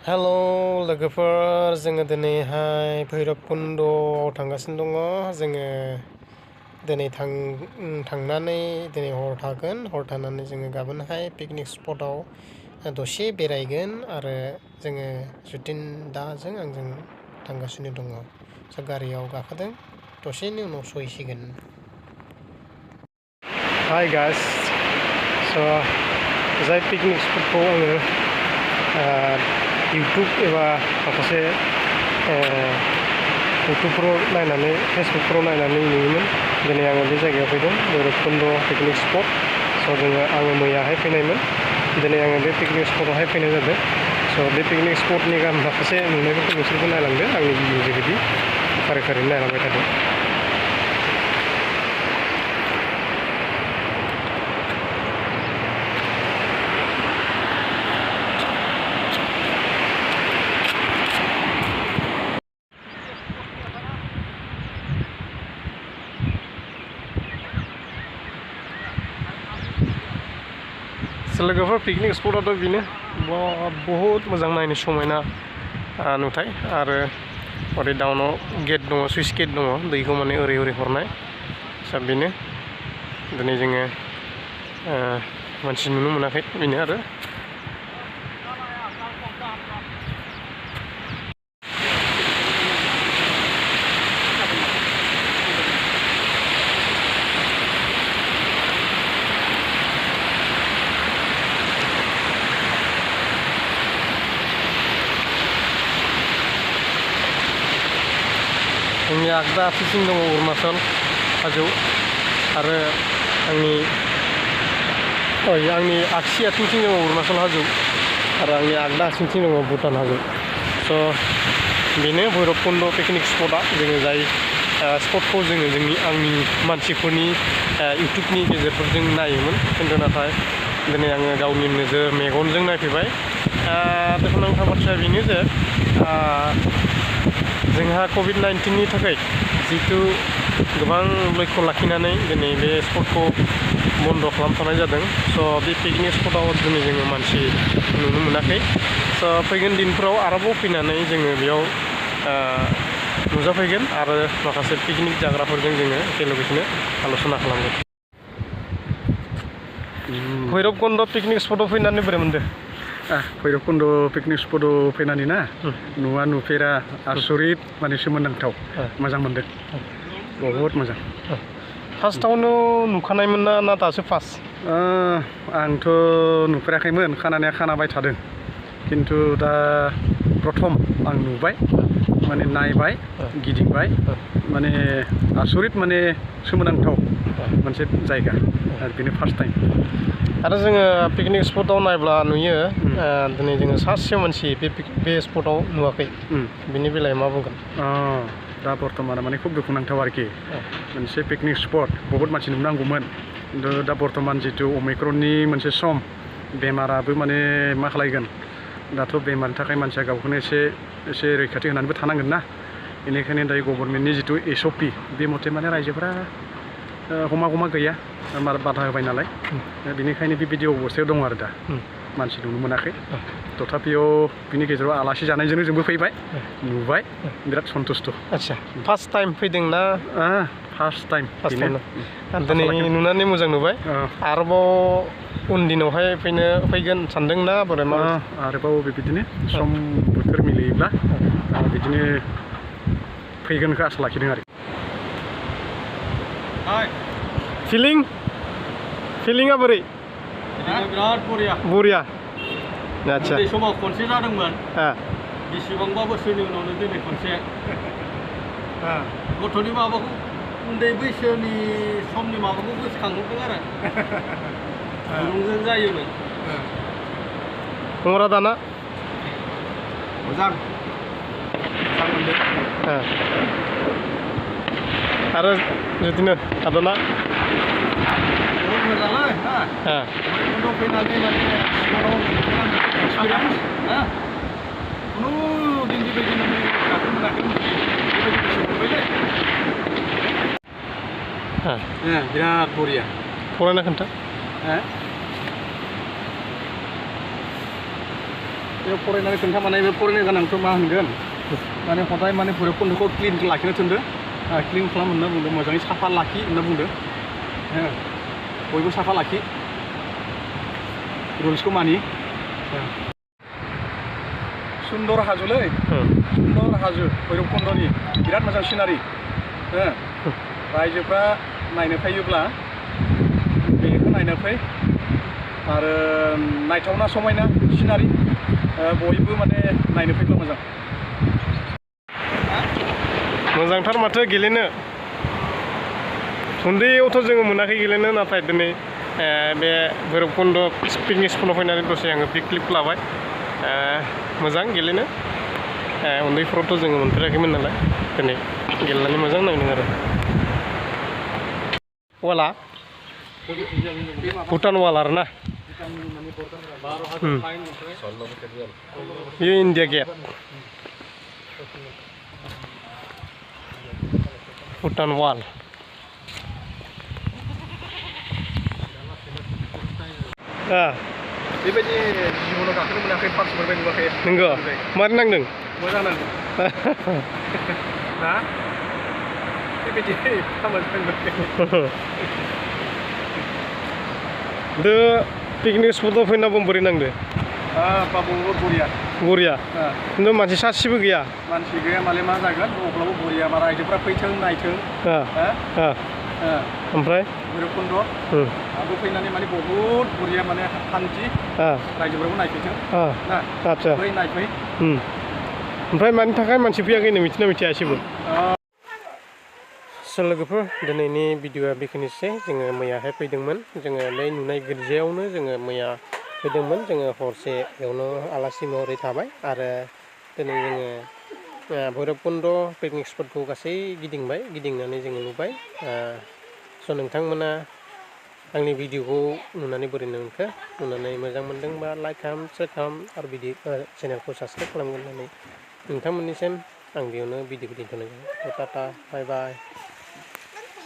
Hello लोगोफोर जोङो दिनैहाय भैरबकुन्दआव थांगासिनो दङ जोङो दिनै थांनानै दिनै हर थागोन हर थानानै जोङो गाबोनहाय पिकनिक स्पटआव दसे बेरायगोन आरो जोङो जुदिन दाजों आंजों थांगासिनो दङ गारियाव गाखोदों दसेनि उनाव सहैसिगोन Hi guys so जाय पिकनिक स्पटखौ आङो YouTube एबा माखासे YouTubeफ्राव नायनानै फेसबुकफ्राव नायनानै नुयोमोन दिनै आङो बे जायगायाव फैदों भैरबकुन्द पिकनिक स्पट आङो मैयाहाय फैनायमोन दिनै आङो बे पिकनिक स्पटआवहाय फैनाय जादों बे पिकनिक स्पटनि माखासे नुनायफोरखौ नोंसोरबो नायलांदो आंनि भिडिअ जेबायदि फारि फारि नायलांबाय थादों लोगोफोर पिकनिक स्पटआथ' बेनो बहुत मोजां नायनो समायना नुथाय आरो ओरै डाउनाव गेट दङ सुइस गेट दङ दैखौ माने ओरै हरनाय बेनो दिनै जोङो मानसि नुनो मोनाखै बेनो आरो आंनि आगदा आथिंथिं दङ अरुणाचल हाजो आरो आंनि आगसि आथिंथिं दङ अरुणाचल हाजो आरो आंनि आगदा आथिंथिं दङ भुटान हाजो बेनो भैरबकुन्द पिकनिक स्पटआ जोङो जाय स्पटखौ जोङो आंनि मानसिफोरनि इउटुबनि गेजेरफोरजों नायोमोन खिन्थु नाथाय दिनै आङो गावनि नोजोर मेगनजों नायफैबाय दुखुनांथाव बाथ्राया बेनो जे जोंहा COVID-19नि थाखाय जितु गोबां लक्ष्य लाखिनानै दिनै बे स्पटखौ बन्द खालामथ'नाय जादों बे पिकनिक स्पटआव दिनै जोङो मानसि नुनो मोनाखै फैगोन दिनफोराव आरोबाव फैनानै जोङो बेयाव नुजाफैगोन आरो माखासे पिकनिक जाग्राफोरजों जोङो एखेलगेनो आल'सना खालामगोन भैरबकुन्द पिकनिक स्पटआव फैनानै बोरै मोनदों भैरबकुन्द पिकनिक स्पटआव फैनानै ना नुफेरा आसरित माने सोमोनांथाव मोजां मोनदों बहुत मोजां फार्स्टआवनो नुखानायमोन ना दासो फार्स्ट आंथ' नुफेराखैमोन खोनाबाय थादों खिन्थु दा प्रथम आं नुबाय माने नायबाय गिदिंबाय माने आसरित माने सोमोनांथाव मोनसे जायगा आरो बेनो फार्स्ट टाइम आरो जोङो पिकनिक स्पटआव नायब्ला नुयो दिनै जोङो सासे मानसि बे स्पटआव नुवाखै बिनि बेलायाव मा बुंगोन दा बर्तमान माने खुब दुखुनांथाव आरोखि मोनसे पिकनिक स्पट बहुत मानसि नुनांगौमोन खिन्थु दा बर्तमान जितु अमिक्रननि मोनसे सम बेमाराबो माने मा खालायगोन दाथ' बेमारनि थाखाय मानसिया गावखौनो एसे रैखाथि होनानैबो थानांगोन ना बेनिखायनो दायो गभर्नमेन्टनि जितु SOP बे मथे माने रायजोफोरा गमा गैया बादा होबाय नालाय बेनिखायनो बेबायदि अबस्थायाव दं आरो दा मानसि नुनो मोनाखै तथापियाव बिनि गेजेराव आलासि जानायजोंनो जोंबो फैबाय नुबाय बिराद सन्तुष्ट आच्छा फार्स्ट टाइम फैदों ना फार्स्ट टाइम दिनै नुनानै मोजां नुबाय आरोबाव उन दिनावहाय फैगोन सानदों ना बोरै मा आरोबाव बेबायदिनो सम बोथोर मिलायोब्ला बिदिनो फैगोनखौ आसा लाखिदों आरो फिलिंआ बोरै बिराद बरिया आच्छा बे समाव खनसे जादोंमोन बेसेबांबा बोसोरनि उनावनो दिनै खनसे गथ'नि माबाखौ उन्दै बैसोनि समनि माबाखौ गोसोखांहरदों आरो दुरुंजों जायोमोन खबरा दाना मोजां मोनदों आरो बिदिनो आदना बहुत मोजांलै भैरबकुन्द फैनानै माने एक्सपिरियेन्स खुनु दिन बेबायदि माने गाखोनो मोनाखैमोन बेबायदि गोसो मोनबायलै बिराद बरिया फरायना खोन्था बे फरायनानै खोन्थामानाय बे फरायनो गोनांथ' मा होनगोन माने हदाय माने भैरबकुन्द'खौ क्लिन लाखिनो थिनदों क्लिन खालाम होनना बुंदों मोजाङै साफा लाखि होनना बुंदों बयबो साफा लाखि रुल्सखौ मानि सुन्दर हाजोलै सुन्दर हाजो भैरबकुन्द'नि बिराद मोजां सिनारि रायजोफ्रा नायनो फैयोब्ला बेखौ नायनो फै आरो नायथावना समायना सिनारि बयबो माने नायनो फैब्ला मोजां मोजांथार माथो गेलेनो उन्दैयावथ' जोङो मोनाखै गेलेनो नाथाय दिनै बे भैरबकुन्द' पिकनिक स्पटआव फैनानै दसे आङो पिक क्लिप लाबाय मोजां गेलेनो उन्दैफ्रावथ' जोङो मोनफेराखैमोन नालाय दिनै गेलेनानै मोजां नांदों आरो वाला भुटान वाल आरो ना ये इन्डिया गेट भुटान वाल बेबायदि जिबनाव गाखोनो मोनाखै फार्स्ट मोनबाय नुवाखै नंगौ मारै नांदों मोजां नांदों ना बेबायदि दो पिकनिक स्पटआव फैना बोरै नांदो बाबु बरिया बरिया खिन्थु मानसि सासेबो गैया मानसि गैया माले मा जागोन अब्लाबो बरिया मा रायजोफ्रा फैथों नायथों ओमफ्राय भैरबकुन्द' आबो फैनानै माने बहुद बरिया माने शान्ति रायजोफ्राबो नायफैथों ना आदसा फै नायफै ओमफ्राय मानि थाखाय मानसि फैयाखैनो मिथिना मिथिया एसेबो लोगोफोर दिनैनि भिडिअआ बेखिनिसै जोङो मैयाहाय फैदोंमोन जोङो बे नुनाय गिर्जायावनो जोङो मैया फैदोंमोन जोङो हरसे बेयावनो आलासि महरै थाबाय आरो दिनै जोङो भैरबकुन्द' पिकनिक स्पटखौ गासै गिदिंबाय गिदिंनानै जोङो नुबाय स' नोंथांमोना आंनि भिडिअखौ नुनानै बोरै मोनखो नुनानै मोजां मोनदोंबा लाइक खालाम शेयार खालाम आरो बिदि चेनेलखौ साबस्क्राइब खालामगोन होननानै नोंथांमोननिसिम आं बेयावनो भिडिअखौ दोनथ'नाय जाबाय टाटा बाय बाय